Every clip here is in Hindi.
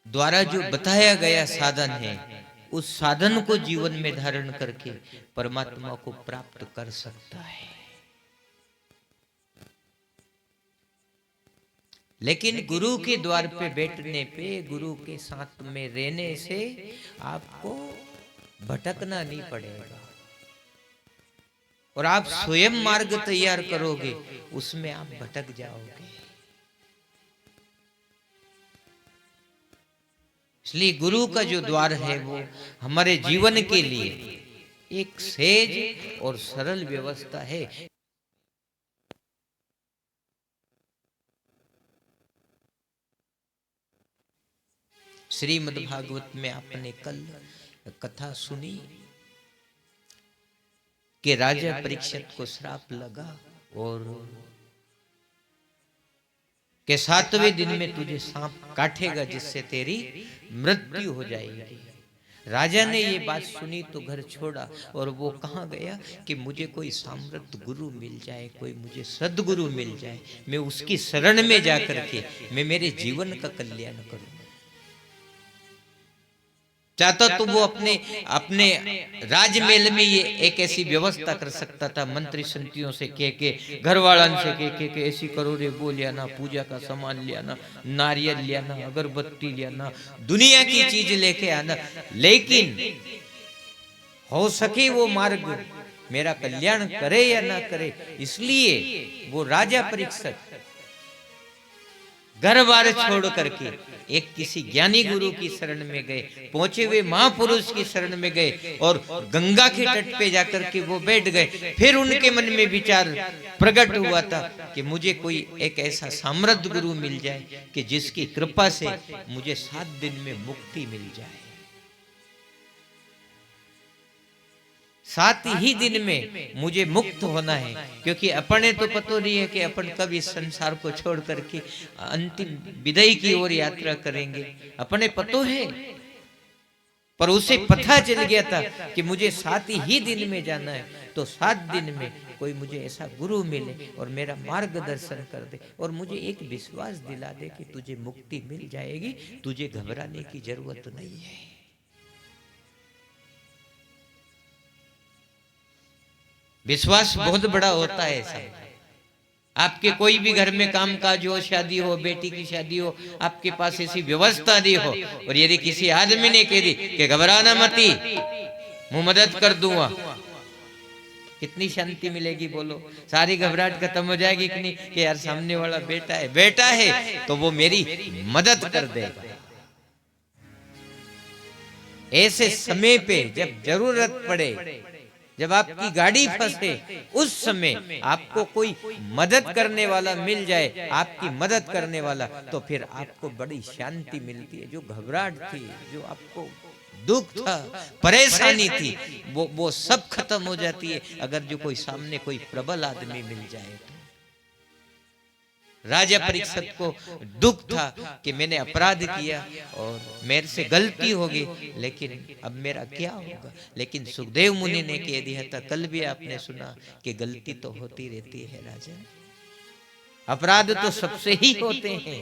द्वारा जो बताया गया साधन है, उस साधन को जीवन में धारण करके परमात्मा को प्राप्त कर सकता है। लेकिन गुरु के द्वार पे बैठने पे, गुरु के साथ में रहने से आपको भटकना नहीं पड़ेगा, और आप स्वयं मार्ग तैयार करोगे, उसमें आप भटक जाओगे। इसलिए गुरु का जो द्वार है वो हमारे जीवन के लिए एक सहज और सरल व्यवस्था है। श्रीमद् भागवत में आपने कल कथा सुनी कि राजा परीक्षित को श्राप लगा और कि 7वें दिन में तुझे सांप काटेगा, जिससे तेरी मृत्यु हो जाएगी। राजा ने ये बात सुनी तो घर छोड़ा और वो कहाँ गया कि मुझे कोई सामर्थ गुरु मिल जाए, कोई मुझे सद्गुरु मिल जाए, मैं उसकी शरण में जाकर के मैं मेरे जीवन का कल्याण करूं। चाहता तो वो अपने अपने राजमहल में ये एक ऐसी व्यवस्था कर सकता था, मंत्री संतियों से कह के, घर वालन से कह के ऐसी करो रे, वो लिया, पूजा का सामान लिया, नारियल लिया, अगरबत्ती लिया, दुनिया की चीज लेके आना, लेकिन हो सके वो मार्ग मेरा कल्याण करे या ना करे। इसलिए वो राजा परीक्षित घर बार छोड़ करके एक किसी ज्ञानी गुरु की शरण में गए, पहुंचे हुए महापुरुष की शरण में गए और गंगा के तट पे जाकर के वो बैठ गए। फिर उनके मन में विचार प्रकट हुआ था कि मुझे कोई एक ऐसा सामर्थ गुरु मिल जाए कि जिसकी कृपा से मुझे 7 दिन में मुक्ति मिल जाए। 7 ही दिन में मुझे मुक्त होना है, क्योंकि अपने तो पता नहीं है कि अपन कब इस संसार को छोड़ करके अंतिम विदाई की ओर यात्रा करेंगे। अपने पतो है, पर उसे पता चल गया था कि मुझे 7 ही दिन में जाना है, तो 7 दिन में कोई मुझे ऐसा गुरु मिले और मेरा मार्गदर्शन कर दे और मुझे एक विश्वास दिला दे कि तुझे मुक्ति मिल जाएगी, तुझे घबराने की जरूरत नहीं है। विश्वास बहुत बड़ा होता है साहब। आपके कोई भी घर में काम काज हो, शादी हो, बेटी की शादी हो, आपके पास ऐसी व्यवस्था नहीं हो और यदि किसी आदमी ने कह दी कि घबराना मती, मैं मदद कर दूंगा, कितनी शांति मिलेगी बोलो। सारी घबराहट खत्म हो जाएगी कि नहीं, कि यार सामने वाला बेटा है तो वो मेरी मदद कर देगा। ऐसे समय पे जब जरूरत पड़े, जब आपकी गाड़ी फंसे, उस समय आपको कोई मदद करने वाला मिल जाए, आपकी मदद करने वाला, तो फिर आपको बड़ी शांति मिलती है। जो घबराहट थी, जो आपको दुख था, परेशानी थी, वो सब खत्म हो जाती है अगर जो कोई सामने कोई प्रबल आदमी मिल जाए तो। राजा परीक्षित को दुख था कि मैंने अपराध किया और मेरे से गलती होगी, लेकिन अब मेरा क्या होगा। लेकिन सुखदेव मुनि ने कह दिया था, कल भी आपने सुना कि गलती तो होती रहती है राजा, अपराध तो सबसे ही होते हैं,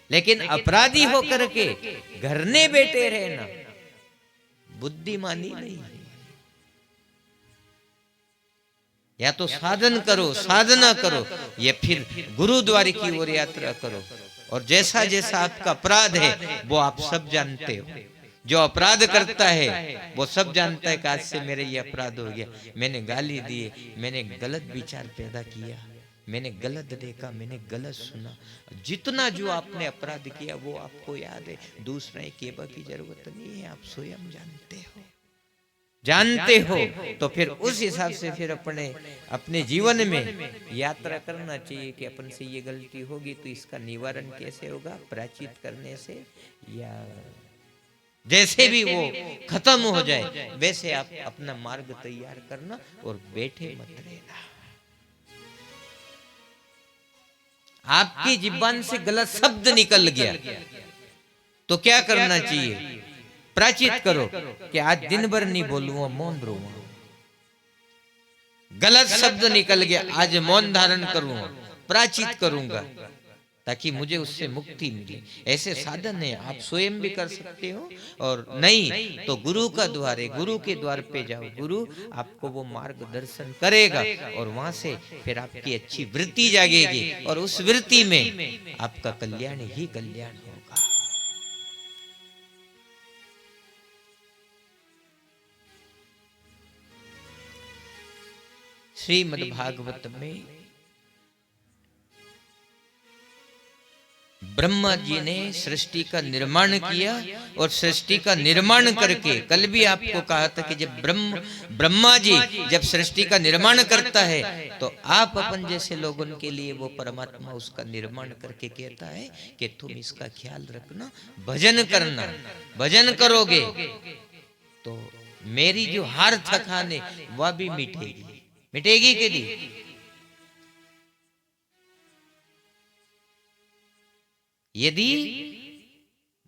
लेकिन अपराधी होकर के घर में बैठे रहना बुद्धिमानी नहीं है। या तो साधन करो, साधना करो, या फिर गुरुद्वारे की ओर यात्रा करो। और जैसा जैसा आपका अपराध है वो आप सब जानते हो। जो अपराध करता है वो सब जानता है कि आज से मेरे ये अपराध हो गया, मैंने गाली दी, मैंने गलत विचार पैदा किया, मैंने गलत देखा, मैंने गलत सुना। जितना जो आपने अपराध किया वो आपको याद है, दूसरा कहने की जरूरत नहीं है, आप स्वयं जानते हो। तो फिर उस हिसाब से फिर अपने जीवन में यात्रा करना चाहिए कि अपन से ये गलती होगी तो इसका निवारण कैसे होगा, प्रायश्चित करने से या जैसे भी वो खत्म हो जाए वैसे आप अपना मार्ग तैयार करना और बैठे मत रहना। आपकी जिब्बान से गलत शब्द निकल गया तो क्या करना चाहिए, प्रायश्चित करो कि आज दिन भर नहीं बोलूंगा, मौन रहूंगा। गलत शब्द निकल गया, आज मौन धारण करूंगा, प्रायश्चित करूंगा। ताकि मुझे उससे मुक्ति मिले। ऐसे साधन है, आप स्वयं भी कर सकते हो, और नहीं तो गुरु का द्वार है, गुरु के द्वार पे जाओ, गुरु आपको वो मार्गदर्शन करेगा और वहां से फिर आपकी अच्छी वृत्ति जागेगी और उस वृत्ति में आपका कल्याण ही कल्याण होगा। श्रीमद् भागवत में ब्रह्मा जी ने सृष्टि का निर्माण किया और सृष्टि का निर्माण करके, कल भी आपको कहा था कि जब ब्रह्मा जी जब सृष्टि का निर्माण करता है तो आप अपन जैसे लोगों के लिए वो परमात्मा उसका निर्माण करके कहता है कि तुम इसका ख्याल रखना, भजन करना, भजन करोगे तो मेरी जो हार थकान है वह भी मिटेगी। मिटेगी कि नहीं? यदि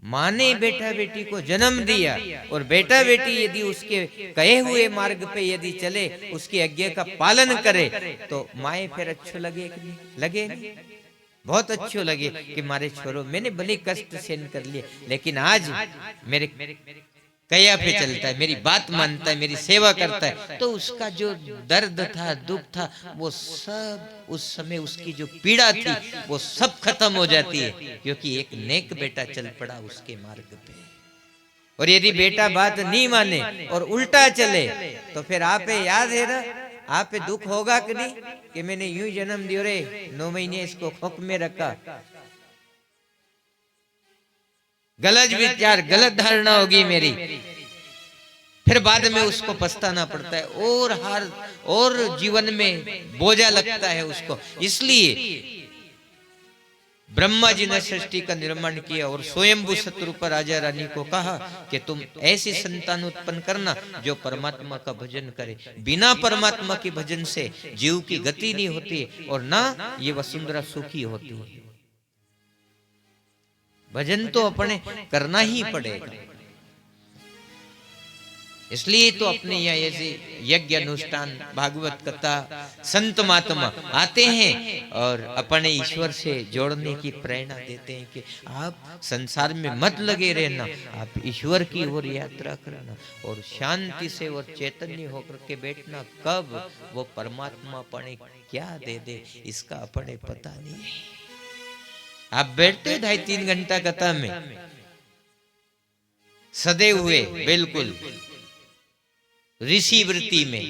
माँ ने बेटा बेटी को जन्म दिया और बेटा बेटी यदि उसके कहे हुए मार्ग पे यदि चले, उसकी आज्ञा का पालन करे, तो माए फिर अच्छो लगे कि नहीं? लगे नहीं? बहुत अच्छो लगे कि मारे छोरो मैंने भले कष्ट सहन कर लिए, लेकिन आज मेरे कया पे चलता है, मेरी बात मानता है, मेरी सेवा करता है, तो उसका जो दर्द था, दुख था, वो सब उस समय उसकी जो पीड़ा थी वो सब खत्म हो जाती है, क्योंकि एक नेक बेटा चल पड़ा उसके मार्ग पे। और यदि बेटा बात नहीं माने और उल्टा चले तो फिर आप याद है ना, आप पे दुख होगा कि नहीं कि मैंने यूं जन्म दियो रे, 9 महीने इसको खोख में रखा, गलत विचार, गलत धारणा होगी मेरी, फिर बाद में उसको पछताना पड़ता है और जीवन में बोझा लगता है उसको। इसलिए ब्रह्मा जी ने सृष्टि का निर्माण किया और स्वयंभू शत्रुपा राजा रानी को कहा कि तुम ऐसी संतान उत्पन्न करना जो परमात्मा का भजन करे। बिना परमात्मा के भजन से जीव की गति नहीं होती और ना ये वसुंधरा सुखी होती है। भजन तो अपने करना ही पड़ेगा। इसलिए तो अपने यहाँ ऐसे यज्ञ अनुष्ठान, भागवत कथा, संत महात्मा आते हैं और अपने ईश्वर से जोड़ने की प्रेरणा देते हैं कि आप संसार में मत लगे रहना, आप ईश्वर की ओर यात्रा करना और शांति से और चैतन्य होकर के बैठना। कब वो परमात्मा अपने क्या दे दे इसका अपने पता नहीं है। आप बैठते 2.5-3 घंटा कथा में सदे हुए बिल्कुल ऋषि वृत्ति में,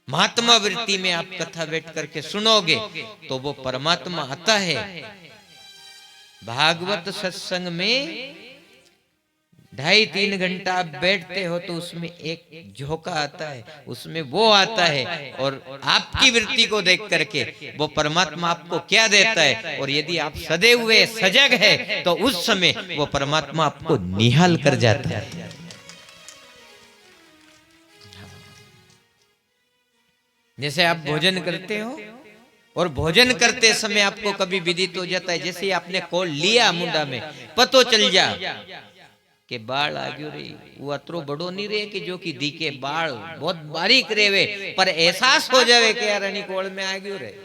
महात्मा वृत्ति में आप कथा बैठ करके सुनोगे तो वो परमात्मा आता है। भागवत सत्संग में 2.5-3 घंटा आप बैठते हो तो उसमें एक झोंका आता है, उसमें वो आता है और आपकी वृत्ति को देख करके वो परमात्मा आपको क्या देता है। और यदि आप सदे हुए सजग है तो उस समय वो परमात्मा आपको निहाल कर जाता है। जैसे आप भोजन करते हो और भोजन करते समय आपको कभी विदित हो जाता है, जैसे आपने कोल लिया मुंडा में, पतो चल जा के बाल आ गयो रे, वो अतरो बड़ो नहीं रहे कि जो कि दी के बाल बहुत बारीक रेवे, पर एहसास हो जावे कि यार अनी कोल में आ गयो रे,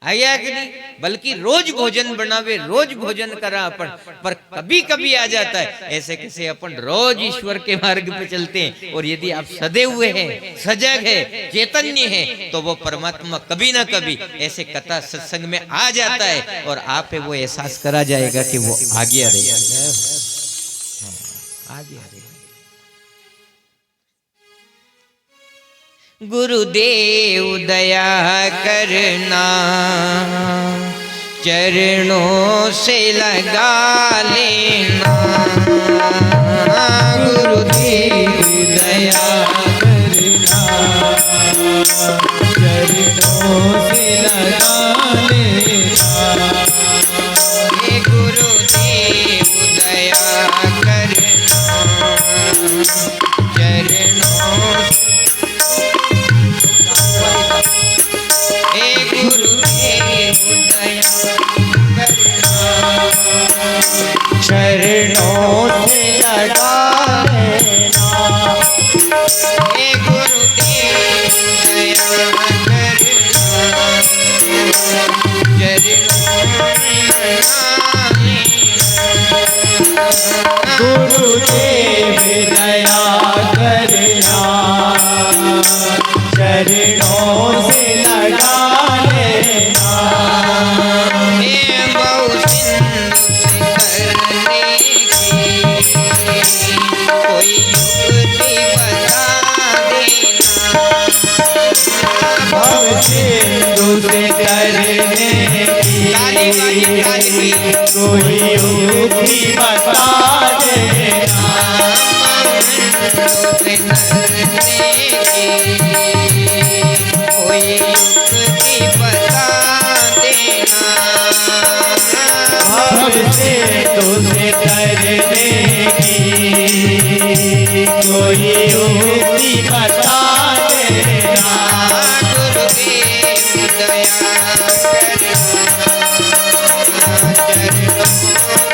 आया कि नहीं। बल्कि रोज भोजन बनावे, रोज भोजन करा अपन, पर कभी कभी आ जाता है। ऐसे कैसे अपन रोज ईश्वर के मार्ग पे चलते हैं और यदि आप सदे हुए हैं, सजग है, चैतन्य है, तो वो परमात्मा कभी ना कभी ऐसे कथा सत्संग में आ जाता है और आप पे वो एहसास करा जाएगा कि वो आ गया रे, आ गया रे। गुरुदेव दया करना, चरणों से लगा लेना। गुरुदेव दया करना, चरणों से लगा लेना। हे गुरुदेव दया करना, चरणों चरणों से लगा लेना। हे गुरुदेव दया करना, ताली वाली ताल की कोई युक्ति बता देना। कोई युक्ति बता देना। भव से तुझे करने की कोई युक्ति बता देना। गुरुदेव दया करना, चरणों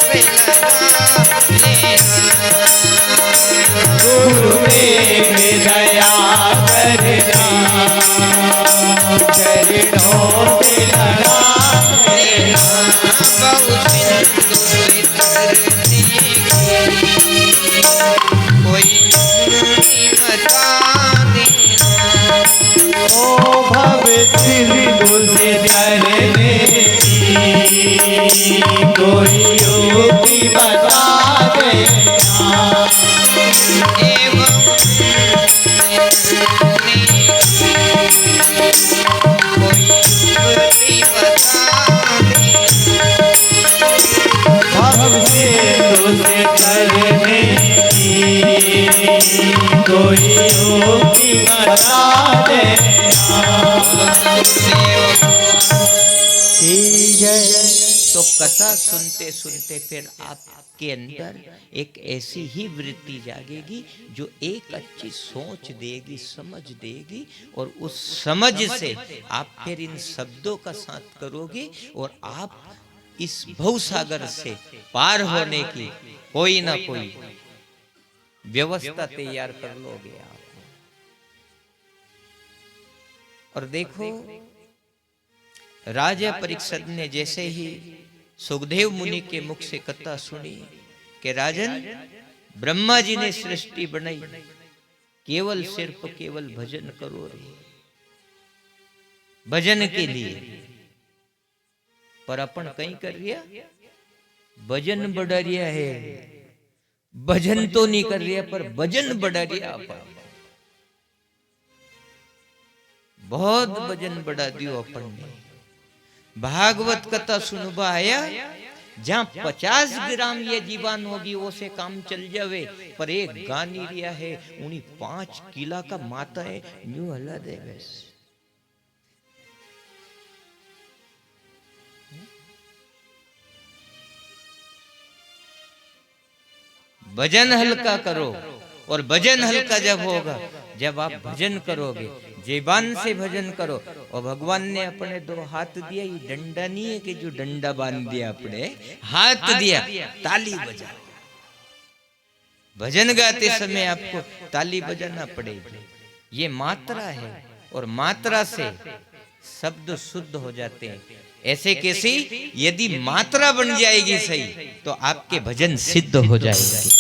पे लगा लेना। गुरुदेव दया करना, चरणों पे लगा देना। बहुत सिंधु से तरने की कोई बता देना। ओ भव सिंधु से तरने की कोई युक्ति बता देना। एवं कोई युक्ति बता देना। भव से तुझे करने की कोई युक्ति बता देना। तो कथा सुनते सुनते फिर आपके अंदर एक ऐसी ही वृत्ति जागेगी जो एक अच्छी सोच देगी, समझ देगी, और उस समझ से आप फिर इन शब्दों का साथ करोगे और आप इस भवसागर से पार होने की कोई ना कोई व्यवस्था तैयार कर लोगे आप। और देखो, राजा परीक्षित ने जैसे ही सुखदेव मुनि के मुख से कथा सुनी कि राजन, ब्रह्मा जी ने सृष्टि बनाई, केवल सिर्फ केवल भजन करो रे, भजन के लिए, पर अपन कहीं कर रिया, भजन बढ़ा रिया है, भजन तो नहीं कर रिया पर भजन बढ़ा रिया। अपन बहुत भजन बढ़ा दियो अपन ने। भागवत कथा सुनबा आया, जहां 50 ग्राम ये जीवान होगी वो से काम चल जावे, पर एक गानी रिया है उन्हीं 5 किला का माता है न्यू हला दे बस। भजन हल्का करो, और भजन हल्का जब होगा जब आप भजन करोगे, जीवान से भजन करो। और भगवान ने अपने 2 हाथ दिया, ये डंडा नहीं है कि जो डंडा बांध दिया, अपने हाथ दिया, ताली बजाओ। भजन गाते समय आपको ताली बजाना पड़ेगी। ये मात्रा है, और मात्रा से शब्द शुद्ध हो जाते हैं। ऐसे कैसी, यदि मात्रा बन जाएगी सही तो आपके भजन सिद्ध हो जाएंगे।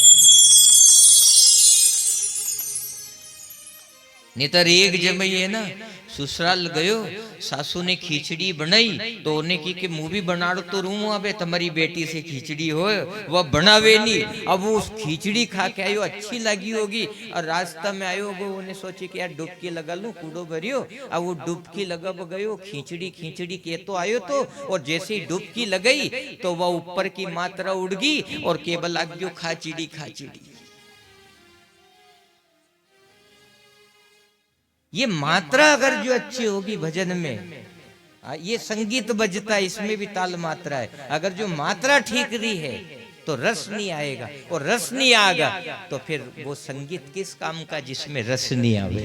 नेतर एक जमाई है ना, ससुराल गयो, सासू ने खिचड़ी बनाई तो उन्हें की कि मुंह भी बना तो रू आवे, तुम्हारी बेटी से खिचड़ी हो, वह बनावे नहीं। अब वो उस खिचड़ी खा के आयो, अच्छी लगी होगी, और रास्ता में आयो वो उन्हें सोचे कि यार डुबकी लगा लूं, कूड़ो भरियो। अब वो डुबकी लगा गयो, खिचड़ी खिचड़ी के तो आयो तो, और जैसे ही डुबकी लगाई तो वह ऊपर की मात्रा उड़ गई और केवल आग्यो खाचिड़ी खाचिड़ी। ये मात्रा अगर जो अच्छी होगी भजन में, ये संगीत बजता है, इसमें भी ताल मात्रा है। अगर जो मात्रा ठीक रही है तो रस नहीं आएगा, और रस नहीं आएगा तो फिर वो संगीत किस काम का जिसमें रस नहीं आवे।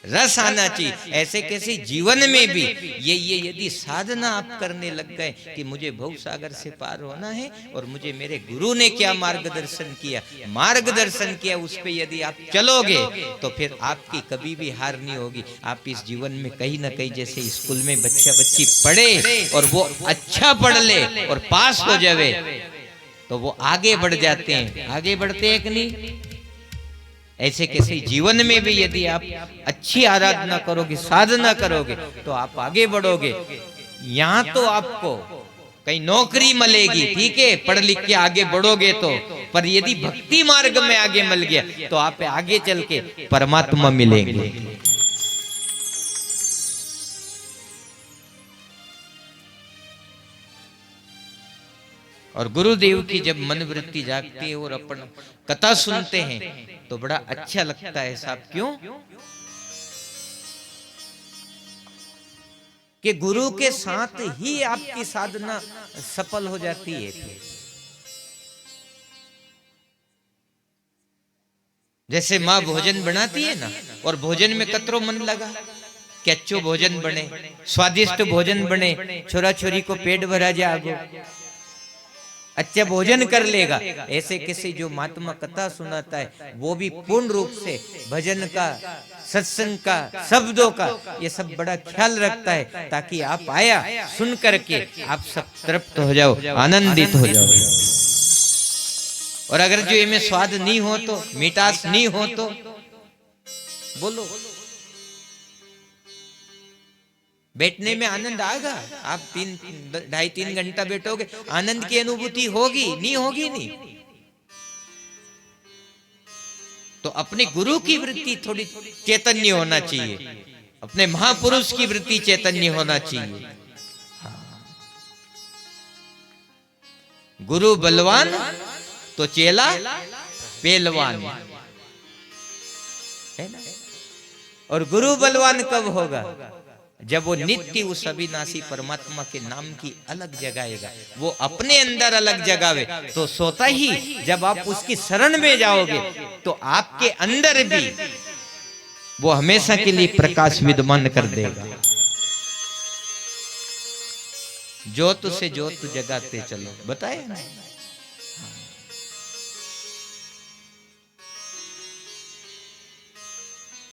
रस आना चाहिए। ऐसे कैसे जीवन में भी ये यदि साधना आप करने लग गए कि मुझे भव सागर से पार होना है, और मुझे मेरे गुरु ने क्या मार्गदर्शन किया उस पे यदि आप चलोगे तो फिर आपकी कभी भी हार नहीं होगी। आप इस जीवन में कहीं ना कहीं, जैसे स्कूल में बच्चा बच्ची पढ़े और वो अच्छा पढ़ ले और पास हो जावे तो वो आगे बढ़ जाते हैं। आगे बढ़ते हैं कि नहीं? ऐसे कैसे जीवन में भी यदि आप अच्छी आराधना करोगे, साधना करोगे तो आप आगे बढ़ोगे। यहाँ तो आपको कहीं नौकरी मिलेगी, ठीक है, पढ़ लिख के आगे बढ़ोगे तो, पर यदि भक्ति मार्ग में आगे मिल गया तो आप आगे चल के परमात्मा मिलेंगे। और गुरुदेव की जब मन वृत्ति जागती है और अपन कथा सुनते हैं तो बड़ा अच्छा लगता है साहब। क्यों? कि गुरु के साथ ही आपकी साधना सफल हो जाती है। जैसे माँ भोजन बनाती है ना, और भोजन में कतरो मन लगा कि अच्छो भोजन बने, स्वादिष्ट भोजन बने, छोरा छोरी को पेट भरा जाए, अच्छा भोजन कर लेगा। ऐसे किसी जो महात्मा कथा सुनाता है वो भी पूर्ण रूप से भजन का, सत्संग का, शब्दों का ये सब बड़ा ख्याल रखता है, ताकि आप आया सुन करके आप सब तृप्त हो जाओ, आनंदित हो जाओ। और अगर जो इनमें स्वाद नहीं हो तो, मिठास नहीं हो तो बोलो, बैठने में आनंद आएगा। आप 2.5-3 घंटा बैठोगे, आनंद की अनुभूति होगी? नहीं होगी। नहीं तो अपने गुरु की वृत्ति थोड़ी चैतन्य होना चाहिए, अपने महापुरुष की वृत्ति चैतन्य होना चाहिए। गुरु बलवान तो चेला पहलवान है ना। और गुरु बलवान कब होगा? जब वो नित्य उस अविनाशी परमात्मा के नाम की अलग जगाएगा, वो अपने अंदर अलग जगावे तो सोता ही जब आप उसकी शरण में जाओगे तो आपके अंदर भी वो हमेशा के लिए प्रकाश विद्यमान कर देगा। ज्योत से ज्योत जगाते चलो, बताए ना।